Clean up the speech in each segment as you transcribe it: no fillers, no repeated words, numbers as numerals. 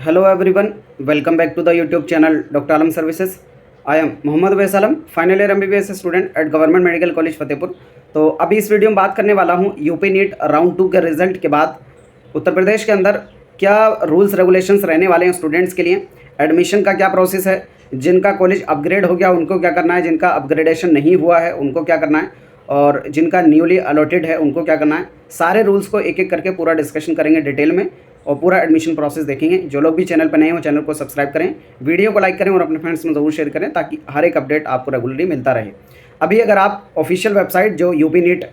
Hello everyone, welcome back to the YouTube channel Dr. Alam Services. I am Mohammad Wais Alam, final year MBBS student at government medical college Fatehpur. तो अभी इस video में बात करने वाला हूँ यूपी नीट राउंड 2 के रिजल्ट के बाद उत्तर प्रदेश के अंदर क्या रूल्स रेगुलेशंस रहने वाले हैं स्टूडेंट्स के लिए, एडमिशन का क्या प्रोसेस है, जिनका कॉलेज अपग्रेड हो गया उनको क्या करना है, जिनका अपग्रेडेशन नहीं हुआ है उनको क्या करना है, और जिनका न्यूली अलॉटेड है उनको क्या करना है। सारे रूल्स को एक एक करके पूरा डिस्कशन करेंगे डिटेल में और पूरा एडमिशन प्रोसेस देखेंगे। जो लोग भी चैनल पर नए हो चैनल को सब्सक्राइब करें, वीडियो को लाइक करें और अपने फ्रेंड्स में ज़रूर शेयर करें ताकि हर एक अपडेट आपको रेगुलरली मिलता रहे। अभी अगर आप ऑफिशियल वेबसाइट जो UP NEET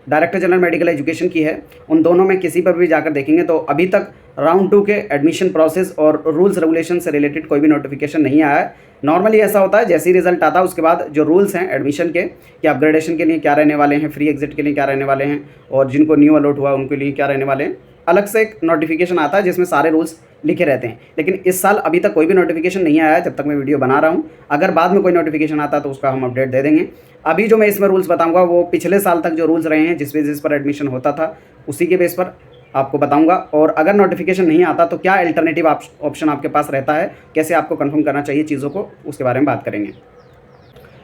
director general medical education की है उन दोनों में किसी पर भी जाकर देखेंगे तो अभी तक राउंड 2 के एडमिशन प्रोसेस और रूल्स रेगुलेशन से रिलेटेड कोई भी नोटिफिकेशन नहीं आया है। नॉर्मली ऐसा होता है जैसे ही रिजल्ट आता है उसके बाद जो रूल्स हैं एडमिशन के कि अपग्रेडेशन के लिए क्या रहने वाले हैं, फ्री एग्जिट के लिए क्या रहने वाले हैं और जिनको न्यू अलॉट हुआ उनके लिए क्या रहने वाले हैं, अलग से एक नोटिफिकेशन आता है जिसमें सारे रूल्स लिखे रहते हैं। लेकिन इस साल अभी तक कोई भी नोटिफिकेशन नहीं आया है जब तक मैं वीडियो बना रहा हूँ। अगर बाद में कोई नोटिफिकेशन आता है तो उसका हम अपडेट दे देंगे। अभी जो मैं इसमें रूल्स बताऊंगा वो पिछले साल तक जो रूल्स रहे हैं जिस बेसिस पर एडमिशन होता था उसी के बेस पर आपको बताऊंगा। और अगर नोटिफिकेशन नहीं आता तो क्या अल्टरनेटिव ऑप्शन आपके पास रहता है, कैसे आपको कंफर्म करना चाहिए चीज़ों को, उसके बारे में बात करेंगे।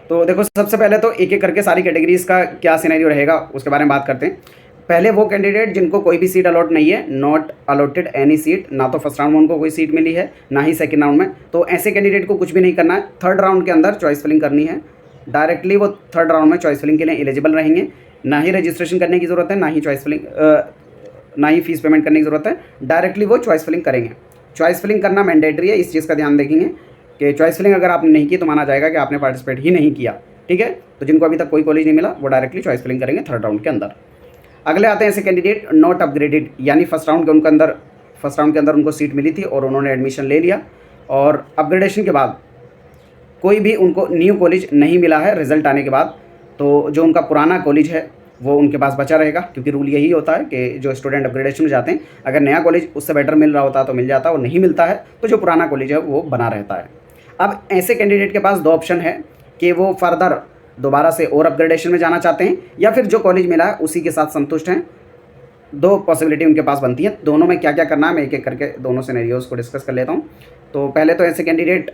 तो देखो सबसे पहले तो एक एक करके सारी कैटेगरीज का क्या सिनेरियो रहेगा उसके बारे में बात करते हैं। पहले वो कैंडिडेट जिनको कोई भी सीट अलॉट नहीं है, नॉट अलॉटेड एनी सीट, ना तो फर्स्ट राउंड में उनको कोई सीट मिली है ना ही सेकंड राउंड में, तो ऐसे कैंडिडेट को कुछ भी नहीं करना है। थर्ड राउंड के अंदर चॉइस फिलिंग करनी है, डायरेक्टली वो थर्ड राउंड में चॉइस फिलिंग के लिए एलिजिबल रहेंगे। ना ही रजिस्ट्रेशन करने की ज़रूरत है, ना ही चॉइस फिलिंग ना ही फीस पेमेंट करने की ज़रूरत है, डायरेक्टली वो चॉइस फिलिंग करेंगे। चॉइस फिलिंग करना मैंडेटरी है, इस चीज़ का ध्यान देखेंगे कि चॉइस फिलिंग अगर आपने नहीं की तो माना जाएगा कि आपने पार्टिसिपेट ही नहीं किया। ठीक है, तो जिनको अभी तक कोई कॉलेज नहीं मिला वो डायरेक्टली चॉइस फिलिंग करेंगे थर्ड राउंड के अंदर। अगले आते हैं ऐसे कैंडिडेट नॉट अपग्रेडेड, यानी फर्स्ट राउंड के अंदर उनको सीट मिली थी और उन्होंने एडमिशन ले लिया और अपग्रेडेशन के बाद कोई भी उनको न्यू कॉलेज नहीं मिला है रिजल्ट आने के बाद, तो जो उनका पुराना कॉलेज है वो उनके पास बचा रहेगा। क्योंकि रूल यही होता है कि जो स्टूडेंट अपग्रेडेशन में जाते हैं अगर नया कॉलेज उससे बेटर मिल रहा होता है तो मिल जाता है, और नहीं मिलता है तो जो पुराना कॉलेज है वो बना रहता है। अब ऐसे कैंडिडेट के पास दो ऑप्शन है कि वो फर्दर दोबारा से और अपग्रेडेशन में जाना चाहते हैं या फिर जो कॉलेज मिला है उसी के साथ संतुष्ट हैं। दो पॉसिबिलिटी उनके पास बनती है। दोनों में क्या क्या करना है मैं एक एक करके दोनों सिनेरियोज को डिस्कस कर लेता हूँ। तो पहले तो ऐसे कैंडिडेट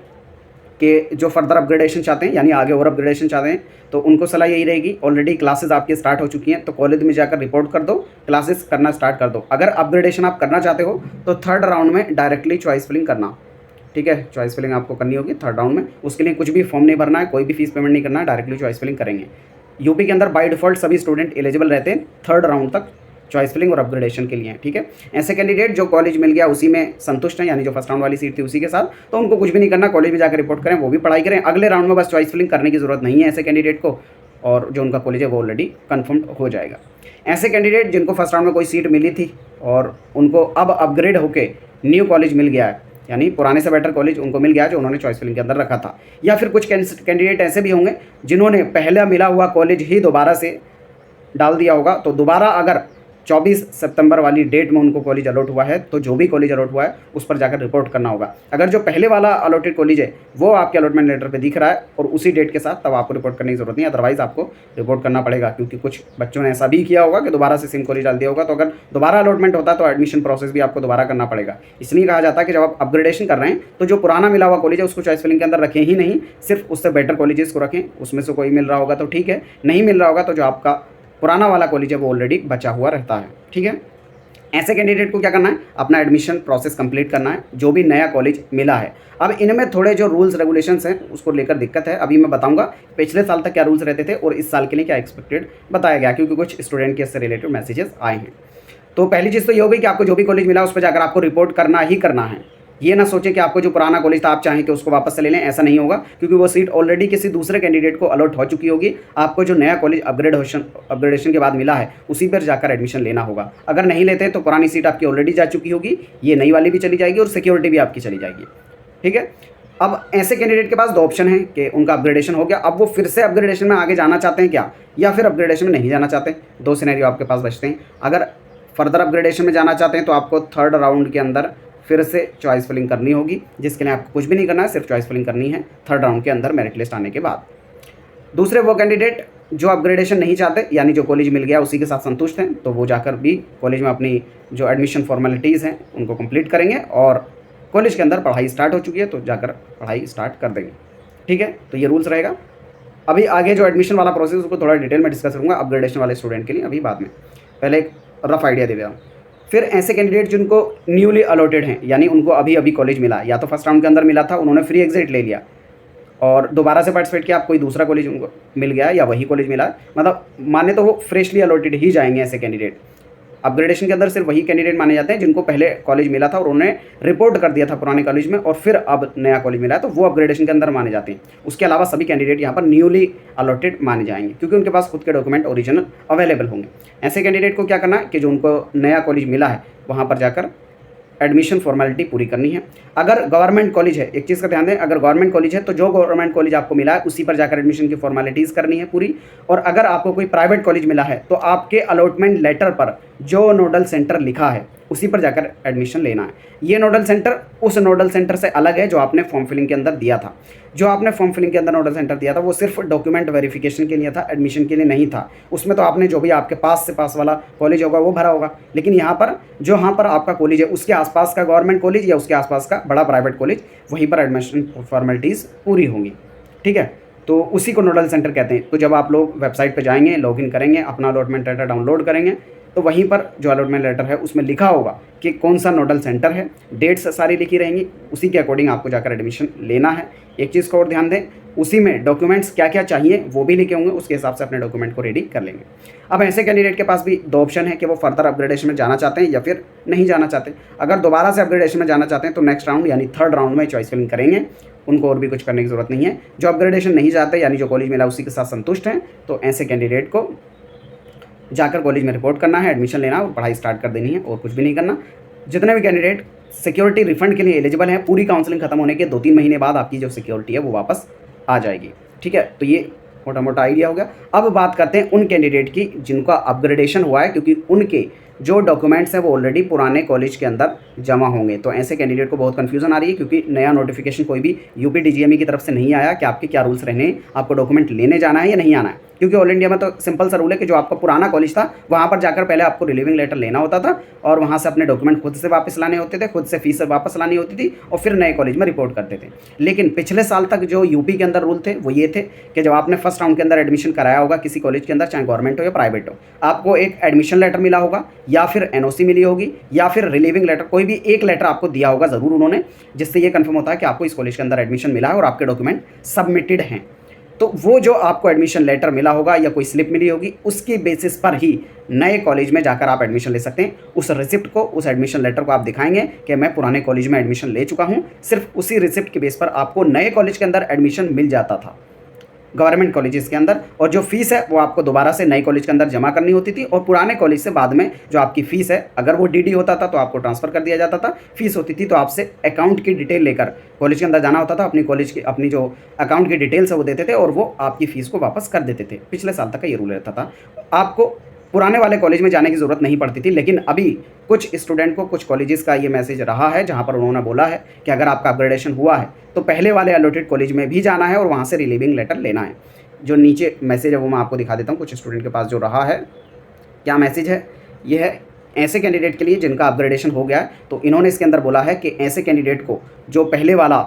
कि जो फर्दर अपग्रेडेशन चाहते हैं यानी आगे और अपग्रेडेशन चाहते हैं तो उनको सलाह यही रहेगी, ऑलरेडी क्लासेस आपकी स्टार्ट हो चुकी हैं तो कॉलेज में जाकर रिपोर्ट कर दो, क्लासेस करना स्टार्ट कर दो। अगर अपग्रेडेशन आप करना चाहते हो तो थर्ड राउंड में डायरेक्टली चॉइस फिलिंग करना। ठीक है, चॉइस फिलिंग आपको करनी होगी थर्ड राउंड में। उसके लिए कुछ भी फॉर्म नहीं भरना है, कोई भी फीस पेमेंट नहीं करना है, डायरेक्टली चॉइस फिलिंग करेंगे। यूपी के अंदर बाय डिफॉल्ट सभी स्टूडेंट एलिजिबल रहते हैं थर्ड राउंड तक चॉइस फिलिंग और अपग्रेडेशन के लिए। ठीक है, ऐसे कैंडिडेट जो कॉलेज मिल गया उसी में संतुष्ट हैं, यानी जो फर्स्ट राउंड वाली सीट थी उसी के साथ, तो उनको कुछ भी नहीं करना, कॉलेज में जाकर रिपोर्ट करें, वो भी पढ़ाई करें। अगले राउंड में बस चॉइस फिलिंग करने की जरूरत नहीं है ऐसे कैंडिडेट को, और जो उनका कॉलेज है वो ऑलरेडी कन्फर्म हो जाएगा। ऐसे कैंडिडेट जिनको फर्स्ट राउंड में कोई सीट मिली थी और उनको अब अपग्रेड होकर न्यू कॉलेज मिल गया है, यानी पुराने से बेटर कॉलेज उनको मिल गया जो उन्होंने चॉइस फिलिंग के अंदर रखा था। या फिर कुछ कैंडिडेट ऐसे भी होंगे जिन्होंने पहले मिला हुआ कॉलेज ही दोबारा से डाल दिया होगा, तो दोबारा अगर 24 सितंबर वाली डेट में उनको कॉलेज अलॉट हुआ है तो जो भी कॉलेज अलॉट हुआ है उस पर जाकर रिपोर्ट करना होगा। अगर जो पहले वाला अलॉटेड कॉलेज है वो आपके अलॉटमेंट लेटर पे दिख रहा है और उसी डेट के साथ, तब आपको रिपोर्ट करने की जरूरत नहीं, अदरवाइज आपको रिपोर्ट करना पड़ेगा। क्योंकि कुछ बच्चों ने ऐसा भी किया होगा कि दोबारा से सेम कॉलेज डाल दिया होगा, तो अगर दोबारा अलॉटमेंट होता है तो एडमिशन प्रोसेस भी आपको दोबारा करना पड़ेगा। इसलिए कहा जाता है कि जब आप अपग्रेडेशन कर रहे हैं तो जो पुराना मिला हुआ कॉलेज है उसको चॉइस फिलिंग के अंदर रखें ही नहीं, सिर्फ उससे बेटर कॉलेजेस को रखें। उसमें से कोई मिल रहा होगा तो ठीक है, नहीं मिल रहा होगा तो जो आपका पुराना वाला कॉलेज है वो ऑलरेडी बचा हुआ रहता है। ठीक है, ऐसे कैंडिडेट को क्या करना है, अपना एडमिशन प्रोसेस कंप्लीट करना है जो भी नया कॉलेज मिला है। अब इनमें थोड़े जो रूल्स रेगुलेशंस हैं उसको लेकर दिक्कत है। अभी मैं बताऊंगा पिछले साल तक क्या रूल्स रहते थे और इस साल के लिए क्या एक्सपेक्टेड बताया गया, क्योंकि कुछ स्टूडेंट के इससे रिलेटेड मैसेजेस आए हैं। तो पहली चीज़ तो ये होगी कि आपको जो भी कॉलेज मिला उस पर जाकर आपको रिपोर्ट करना ही करना है। ये ना सोचें कि आपको जो पुराना कॉलेज था आप चाहें कि उसको वापस से ले लें, ऐसा नहीं होगा, क्योंकि वो सीट ऑलरेडी किसी दूसरे कैंडिडेट को अलॉट हो चुकी होगी। आपको जो नया कॉलेज अपग्रेडेशन के बाद मिला है उसी पर जाकर एडमिशन लेना होगा। अगर नहीं लेते तो पुरानी सीट आपकी ऑलरेडी जा चुकी होगी, ये नई वाली भी चली जाएगी और सिक्योरिटी भी आपकी चली जाएगी। ठीक है, अब ऐसे कैंडिडेट के पास दो ऑप्शन है कि उनका अपग्रेडेशन हो गया, अब वो फिर से अपग्रेडेशन में आगे जाना चाहते हैं क्या, या फिर अपग्रेडेशन में नहीं जाना चाहते। दो सिनेरियो आपके पास बचते हैं। अगर फर्दर अपग्रेडेशन में जाना चाहते हैं तो आपको थर्ड राउंड के अंदर फिर से चॉइस फिलिंग करनी होगी, जिसके लिए आपको कुछ भी नहीं करना है, सिर्फ चॉइस फिलिंग करनी है थर्ड राउंड के अंदर मेरिट लिस्ट आने के बाद। दूसरे वो कैंडिडेट जो अपग्रेडेशन नहीं चाहते, यानी जो कॉलेज मिल गया उसी के साथ संतुष्ट हैं, तो वो जाकर भी कॉलेज में अपनी जो एडमिशन फॉर्मेलिटीज़ हैं उनको कंप्लीट करेंगे और कॉलेज के अंदर पढ़ाई स्टार्ट हो चुकी है तो जाकर पढ़ाई स्टार्ट कर देंगे। ठीक है, तो ये रूल्स रहेगा। अभी आगे जो एडमिशन वाला प्रोसेस उसको थोड़ा डिटेल में डिस्कस करूँगा अपग्रेडेशन वाले स्टूडेंट के लिए, अभी बाद में। पहले एक रफ आइडिया दे देता हूँ। फिर ऐसे कैंडिडेट जिनको न्यूली अलॉटेड हैं, यानी उनको अभी अभी कॉलेज मिला, या तो फर्स्ट राउंड के अंदर मिला था, उन्होंने फ्री एग्जिट ले लिया और दोबारा से पार्टिसिपेट किया, आप कोई दूसरा कॉलेज उनको मिल गया या वही कॉलेज मिला, मतलब माने तो वो फ्रेशली अलॉटेड ही जाएंगे ऐसे कैंडिडेट। अपग्रेडेशन के अंदर सिर्फ वही कैंडिडेट माने जाते हैं जिनको पहले कॉलेज मिला था और उन्होंने रिपोर्ट कर दिया था पुराने कॉलेज में और फिर अब नया कॉलेज मिला है, तो वो अपग्रेडेशन के अंदर माने जाते हैं। उसके अलावा सभी कैंडिडेट यहाँ पर न्यूली अलॉटेड माने जाएंगे क्योंकि उनके पास खुद के डॉक्यूमेंट ओरिजिनल अवेलेबल होंगे। ऐसे कैंडिडेट को क्या करना है कि जो उनको नया कॉलेज मिला है वहाँ पर जाकर एडमिशन फॉर्मेलिटी पूरी करनी है। अगर गवर्नमेंट कॉलेज है, एक चीज़ का ध्यान दें, अगर गवर्नमेंट कॉलेज है तो जो गवर्नमेंट कॉलेज आपको मिला है उसी पर जाकर एडमिशन की फॉर्मेलिटीज़ करनी है पूरी। और अगर आपको कोई प्राइवेट कॉलेज मिला है तो आपके अलॉटमेंट लेटर पर जो नोडल सेंटर लिखा है उसी पर जाकर एडमिशन लेना है। ये नोडल सेंटर उस नोडल सेंटर से अलग है जो आपने फॉर्म फिलिंग के अंदर दिया था। जो आपने फॉर्म फिलिंग के अंदर नोडल सेंटर दिया था वो सिर्फ डॉक्यूमेंट वेरिफिकेशन के लिए था, एडमिशन के लिए नहीं था। उसमें तो आपने जो भी आपके पास से पास वाला कॉलेज होगा वो भरा होगा, लेकिन यहाँ पर आपका कॉलेज है उसके आसपास का गवर्नमेंट कॉलेज या उसके आसपास का बड़ा प्राइवेट कॉलेज, वहीं पर एडमिशन फॉर्मेलिटीज़ पूरी होंगी। ठीक है, तो उसी को नोडल सेंटर कहते हैं। तो जब आप लोग वेबसाइट पर जाएंगे, लॉगिन करेंगे, अपना अलॉटमेंट लेटर डाउनलोड करेंगे, तो वहीं पर जो अलॉटमेंट लेटर है उसमें लिखा होगा कि कौन सा नोडल सेंटर है, डेट्स सारी लिखी रहेंगी, उसी के अकॉर्डिंग आपको जाकर एडमिशन लेना है। एक चीज़ को और ध्यान दें, उसी में डॉक्यूमेंट्स क्या क्या चाहिए वो भी लिखे होंगे, उसके हिसाब से अपने डॉक्यूमेंट को रेडी कर लेंगे। अब ऐसे कैंडिडेट के पास भी दो ऑप्शन है कि वो फर्दर अपग्रेडेशन में जाना चाहते हैं या फिर नहीं जाना चाहते। अगर दोबारा से अपग्रेडेशन में जाना चाहते हैं तो नेक्स्ट राउंड यानी थर्ड राउंड में चॉइस फिलिंग करेंगे, उनको और भी कुछ करने की ज़रूरत नहीं है। जो अपग्रेडेशन नहीं चाहते यानी जो कॉलेज मिला उसी के साथ संतुष्ट हैं, तो ऐसे कैंडिडेट को जाकर कॉलेज में रिपोर्ट करना है, एडमिशन लेना और पढ़ाई स्टार्ट कर देनी है और कुछ भी नहीं करना। जितने भी कैंडिडेट सिक्योरिटी रिफंड के लिए एलिजिबल हैं, पूरी काउंसलिंग खत्म होने के 2-3 महीने बाद आपकी जो सिक्योरिटी है वो वापस आ जाएगी। ठीक है, तो ये मोटा मोटा आइडिया हो गया। अब बात करते हैं उन कैंडिडेट की जिनका अपग्रेडेशन हुआ है, क्योंकि उनके जो डॉक्यूमेंट्स हैं वो ऑलरेडी पुराने कॉलेज के अंदर जमा होंगे। तो ऐसे कैंडिडेट को बहुत कन्फ्यूजन आ रही है क्योंकि नया नोटिफिकेशन कोई भी यूपी डीजीएमई की तरफ से नहीं आया कि आपके क्या रूल्स रहने, आपको डॉक्यूमेंट लेने जाना है या नहीं आना है। क्योंकि ऑल इंडिया में तो सिंपल सा रूल है कि जो आपका पुराना कॉलेज था वहाँ पर जाकर पहले आपको रिलीविंग लेटर लेना होता था और वहाँ से अपने डॉक्यूमेंट खुद से वापस लाने होते थे, खुद से फीस वापस लानी होती थी और फिर नए कॉलेज में रिपोर्ट करते थे। लेकिन पिछले साल तक जो यूपी के अंदर रूल थे वो ये थे कि जब आपने फर्स्ट राउंड के अंदर एडमिशन कराया होगा किसी कॉलेज के अंदर, चाहे गवर्नमेंट हो या प्राइवेट हो, आपको एक एडमिशन लेटर मिला होगा या फिर एनओसी मिली होगी या फिर रिलीविंग लेटर, कोई भी एक लेटर आपको दिया होगा ज़रूर उन्होंने, जिससे ये कन्फर्म होता है कि आपको इस कॉलेज के अंदर एडमिशन मिला है और आपके डॉक्यूमेंट सबमिटेड हैं। तो वो जो आपको एडमिशन लेटर मिला होगा या कोई स्लिप मिली होगी उसकी बेसिस पर ही नए कॉलेज में जाकर आप एडमिशन ले सकते हैं। उस रिसिप्ट को, उस एडमिशन लेटर को आप दिखाएंगे कि मैं पुराने कॉलेज में एडमिशन ले चुका हूं। सिर्फ उसी रिसिप्ट के बेस पर आपको नए कॉलेज के अंदर एडमिशन मिल जाता था गवर्नमेंट कॉलेजेस के अंदर, और जो फीस है वो आपको दोबारा से नए कॉलेज के अंदर जमा करनी होती थी और पुराने कॉलेज से बाद में जो आपकी फ़ीस है, अगर वो डीडी होता था तो आपको ट्रांसफ़र कर दिया जाता था, फीस होती थी तो आपसे अकाउंट की डिटेल लेकर कॉलेज के अंदर जाना होता था, अपनी कॉलेज की अपनी जो अकाउंट की डिटेल्स है वो देते थे और वो आपकी फ़ीस को वापस कर देते थे। पिछले साल तक का ये रूल रहता था। आपको पुराने वाले कॉलेज में जाने की ज़रूरत नहीं पड़ती थी, लेकिन अभी कुछ स्टूडेंट को कुछ कॉलेजेस का ये मैसेज रहा है जहाँ पर उन्होंने बोला है कि अगर आपका अपग्रेडेशन हुआ है तो पहले वाले अलॉटेड कॉलेज में भी जाना है और वहाँ से रिलीविंग लेटर लेना है। जो नीचे मैसेज है वो मैं आपको दिखा देता हूँ, कुछ स्टूडेंट के पास जो रहा है। क्या मैसेज है? ये है ऐसे कैंडिडेट के लिए जिनका अपग्रेडेशन हो गया है। तो इन्होंने इसके अंदर बोला है कि ऐसे कैंडिडेट को जो पहले वाला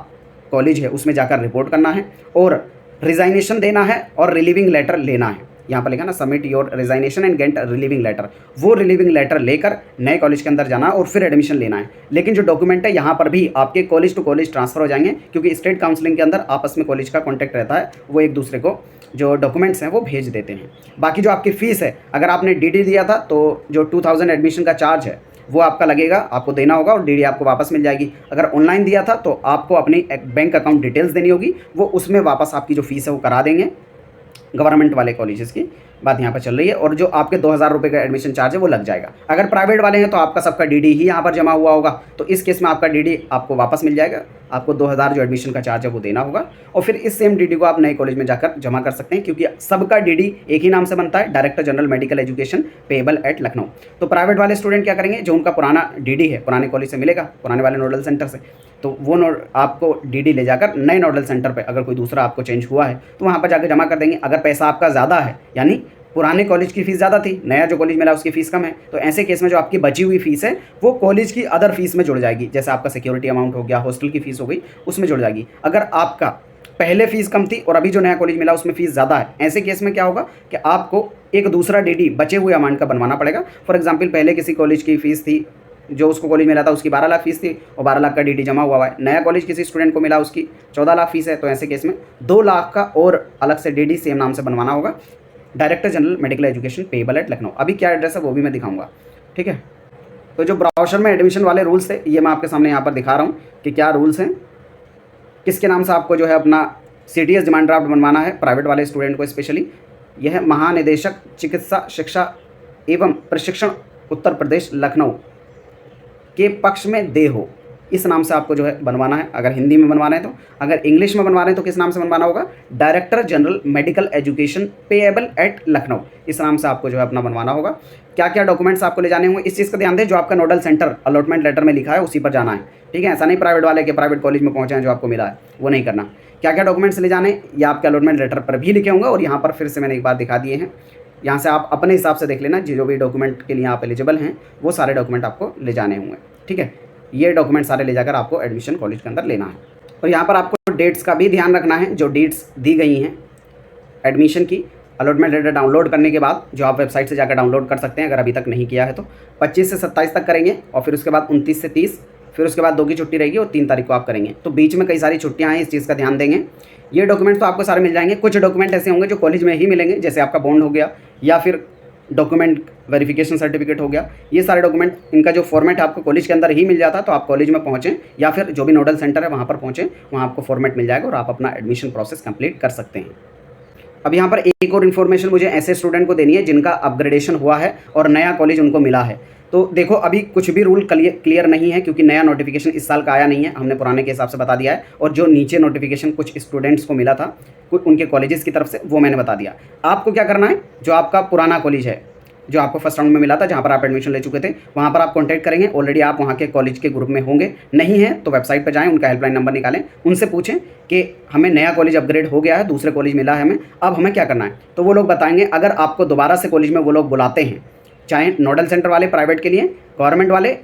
कॉलेज है उसमें जाकर रिपोर्ट करना है और रिज़ाइनेशन देना है और रिलीविंग लेटर लेना है। यहाँ पर लिखा ना, submit your resignation and get relieving letter. वो रिलीविंग लेटर लेकर नए कॉलेज के अंदर जाना और फिर एडमिशन लेना है। लेकिन जो डॉक्यूमेंट है यहाँ पर भी आपके कॉलेज टू कॉलेज ट्रांसफ़र हो जाएंगे, क्योंकि स्टेट काउंसलिंग के अंदर आपस में कॉलेज का कॉन्टैक्ट रहता है, वो एक दूसरे को जो डॉक्यूमेंट्स हैं वो भेज देते हैं। बाकी जो आपकी फ़ीस है, अगर आपने डीडी दिया था तो जो 2000 एडमिशन का चार्ज है वो आपका लगेगा, आपको देना होगा और डीडी आपको वापस मिल जाएगी। अगर ऑनलाइन दिया था तो आपको अपनी बैंक अकाउंट डिटेल्स देनी होगी, वो उसमें वापस आपकी जो फ़ीस है वो करा देंगे। गवर्नमेंट वाले कॉलेजेस की बात यहाँ पर चल रही है, और जो आपके 2000 रुपये का एडमिशन चार्ज है वो लग जाएगा। अगर प्राइवेट वाले हैं तो आपका सबका डीडी ही यहाँ पर जमा हुआ होगा, तो इस केस में आपका डीडी आपको वापस मिल जाएगा। आपको 2000 जो एडमिशन का चार्ज है वो देना होगा और फिर इस सेम डीडी को आप नए कॉलेज में जाकर जमा कर सकते हैं, क्योंकि सबका डीडी एक ही नाम से बनता है, director general medical education payable eight Lucknow. तो प्राइवेट वाले स्टूडेंट क्या करेंगे, जो उनका पुराना डीडी है पुराने कॉलेज से मिलेगा, पुराने वाले नोडल सेंटर से, तो वो आपको डीडी ले जाकर नए नोडल सेंटर पे, अगर कोई दूसरा आपको चेंज हुआ है तो वहाँ पर जाकर जमा कर देंगे। अगर पैसा आपका ज़्यादा है, यानी पुराने कॉलेज की फ़ीस ज़्यादा थी, नया जो कॉलेज मिला उसकी फ़ीस कम है, तो ऐसे केस में जो आपकी बची हुई फ़ीस है वो कॉलेज की अदर फ़ीस में जुड़ जाएगी। जैसे आपका सिक्योरिटी अमाउंट हो गया, हॉस्टल की फ़ीस हो गई, उसमें जुड़ जाएगी। अगर आपका पहले फ़ीस कम थी और अभी जो नया कॉलेज मिला उसमें फ़ीस ज़्यादा है, ऐसे केस में क्या होगा कि आपको एक दूसरा डीडी बचे हुए अमाउंट का बनवाना पड़ेगा। फॉर एग्जाम्पल, पहले किसी कॉलेज की फ़ीस थी, जो उसको कॉलेज मिला था उसकी 12 लाख फीस थी और 12 लाख का डीडी जमा हुआ है। नया कॉलेज किसी स्टूडेंट को मिला, उसकी 14 लाख फीस है, तो ऐसे केस में 2 लाख का और अलग से डीडी सेम नाम से बनवाना होगा। Director general medical education payable eight Lucknow. अभी क्या एड्रेस है वो भी मैं दिखाऊंगा, ठीक है। तो जो ब्राउचर में एडमिशन वाले रूल्स थे ये मैं आपके सामने यहाँ पर दिखा रहा हूँ कि क्या रूल्स हैं, किसके नाम से आपको जो है अपना CTS डिमांड ड्राफ्ट बनवाना है, प्राइवेट वाले स्टूडेंट को स्पेशली। यह महानिदेशक चिकित्सा शिक्षा एवं प्रशिक्षण उत्तर प्रदेश लखनऊ के पक्ष में दे हो, इस नाम से आपको जो है बनवाना है। अगर हिंदी में बनवाना है तो, अगर इंग्लिश में बनवाना है तो किस नाम से बनवाना होगा, director general medical education payable eight Lucknow, इस नाम से आपको जो है अपना बनवाना होगा। क्या क्या डॉक्यूमेंट्स आपको ले जाने होंगे इस चीज़ का ध्यान दें, जो आपका नोडल सेंटर अलॉटमेंट लेटर में लिखा है उसी पर जाना है, ठीक है। ऐसा नहीं प्राइवेट वाले के प्राइवेट कॉलेज में पहुँचे हैं जो आपको मिला है, वो नहीं करना। क्या क्या डॉक्यूमेंट्स ले जाने ये आपके अलॉटमेंट लेटर पर भी लिखे होंगे और यहाँ पर फिर से मैंने एक बार दिखा दिए हैं। यहाँ से आप अपने हिसाब से देख लेना, जो भी डॉक्यूमेंट के लिए आप एलिजिबल हैं वो सारे डॉक्यूमेंट आपको ले जाने होंगे, ठीक है। ये डॉक्यूमेंट सारे ले जाकर आपको एडमिशन कॉलेज के अंदर लेना है। और यहाँ पर आपको डेट्स का भी ध्यान रखना है, जो डेट्स दी गई हैं एडमिशन की। अलॉटमेंट लेटर डाउनलोड करने के बाद जो आप वेबसाइट से जाकर डाउनलोड कर सकते हैं, अगर अभी तक नहीं किया है तो 25 से 27 तक करेंगे और फिर उसके बाद 29 से 30, फिर उसके बाद 2 की छुट्टी रहेगी और 3 तारीख को आप करेंगे। तो बीच में कई सारी छुट्टियाँ हैं, इस चीज़ का ध्यान देंगे। ये डॉक्यूमेंट तो आपको सारे मिल जाएंगे। कुछ डॉक्यूमेंट ऐसे होंगे जो कॉलेज में ही मिलेंगे, जैसे आपका बॉन्ड हो गया या फिर डॉक्यूमेंट वेरिफिकेशन सर्टिफिकेट हो गया। ये सारे डॉक्यूमेंट, इनका जो फॉर्मेट आपको कॉलेज के अंदर ही मिल जाता है, तो आप कॉलेज में पहुँचें या फिर जो भी नोडल सेंटर है वहाँ पर पहुँचें, वहाँ आपको फॉर्मेट मिल जाएगा और आप अपना एडमिशन प्रोसेस कंप्लीट कर सकते हैं। अब यहाँ पर एक और इन्फॉर्मेशन मुझे ऐसे स्टूडेंट को देनी है जिनका अपग्रेडेशन हुआ है और नया कॉलेज उनको मिला है। तो देखो, अभी कुछ भी रूल क्लियर नहीं है क्योंकि नया नोटिफिकेशन इस साल का आया नहीं है, हमने पुराने के हिसाब से बता दिया है। और जो नीचे नोटिफिकेशन कुछ स्टूडेंट्स को मिला था उनके कॉलेजेस की तरफ से, वो मैंने बता दिया। आपको क्या करना है, जो आपका पुराना कॉलेज है, जो आपको फर्स्ट राउंड में मिला था, जहाँ पर आप एडमिशन ले चुके थे, वहाँ पर आप कांटेक्ट करेंगे। ऑलरेडी आप वहाँ के कॉलेज के ग्रुप में होंगे, नहीं है तो वेबसाइट पर जाएं, उनका हेल्पलाइन नंबर निकालें, उनसे पूछें कि हमें नया कॉलेज अपग्रेड हो गया है, दूसरे कॉलेज मिला है हमें, अब हमें क्या करना है। तो वो लोग बताएंगे। अगर आपको दोबारा से कॉलेज में वो लोग बुलाते हैं, चाहे नोडल सेंटर वाले प्राइवेट के लिए, गवर्नमेंट वाले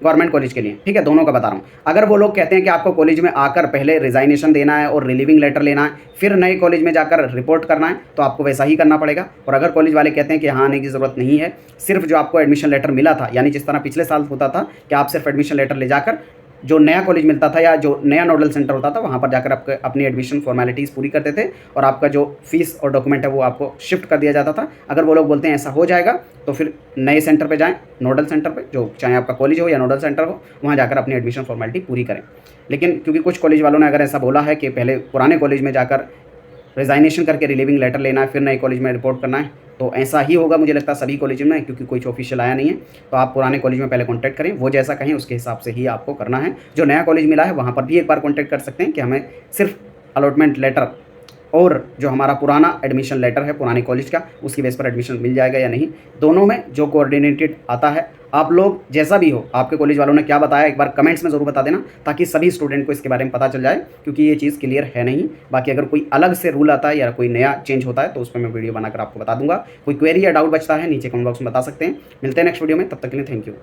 गवर्नमेंट कॉलेज के लिए, ठीक है, दोनों का बता रहा हूँ। अगर वो लोग कहते हैं कि आपको कॉलेज में आकर पहले रिजाइनेशन देना है और रिलीविंग लेटर लेना है, फिर नए कॉलेज में जाकर रिपोर्ट करना है, तो आपको वैसा ही करना पड़ेगा। और अगर कॉलेज वाले कहते हैं कि यहाँ आने की ज़रूरत नहीं है, सिर्फ जो आपको एडमिशन लेटर मिला था, यानी जिस तरह पिछले साल होता था कि आप सिर्फ एडमिशन लेटर ले जाकर जो नया कॉलेज मिलता था या जो नया नोडल सेंटर होता था वहाँ पर जाकर आप अपनी एडमिशन फॉर्मेलिटीज़ पूरी करते थे और आपका जो फीस और डॉक्यूमेंट है वो आपको शिफ्ट कर दिया जाता था। अगर वो लोग बोलते हैं ऐसा हो जाएगा तो फिर नए सेंटर पे जाएं, नोडल सेंटर पे, जो चाहे आपका कॉलेज हो या नोडल सेंटर हो, वहाँ जाकर अपनी एडमिशन फॉर्मेलिटी पूरी करें। लेकिन क्योंकि कुछ कॉलेज वालों ने अगर ऐसा बोला है कि पहले पुराने कॉलेज में जाकर रिजाइनेशन करके रिलीविंग लेटर लेना है, फिर नए कॉलेज में रिपोर्ट करना है, तो ऐसा ही होगा मुझे लगता है सभी कॉलेज में, क्योंकि कोई ऑफिशियल आया नहीं है। तो आप पुराने कॉलेज में पहले कांटेक्ट करें, वो जैसा कहें उसके हिसाब से ही आपको करना है। जो नया कॉलेज मिला है वहाँ पर भी एक बार कांटेक्ट कर सकते हैं कि हमें सिर्फ अलॉटमेंट लेटर और जो हमारा पुराना एडमिशन लेटर है पुराने कॉलेज का, उसकी बेस पर एडमिशन मिल जाएगा या नहीं। दोनों में जो कोऑर्डिनेटेड आता है, आप लोग जैसा भी हो, आपके कॉलेज वालों ने क्या बताया एक बार कमेंट्स में ज़रूर बता देना, ताकि सभी स्टूडेंट को इसके बारे में पता चल जाए, क्योंकि ये चीज़ क्लियर है नहीं। बाकी अगर कोई अलग से रूल आता है या कोई नया चेंज होता है तो उस पर मैं वीडियो बनाकर आपको बता दूंगा। कोई क्वेरी या डाउट बचता है नीचे कमेंट बॉक्स में बता सकते हैं। मिलते हैं नेक्स्ट वीडियो में, तब तक के लिए थैंक यू।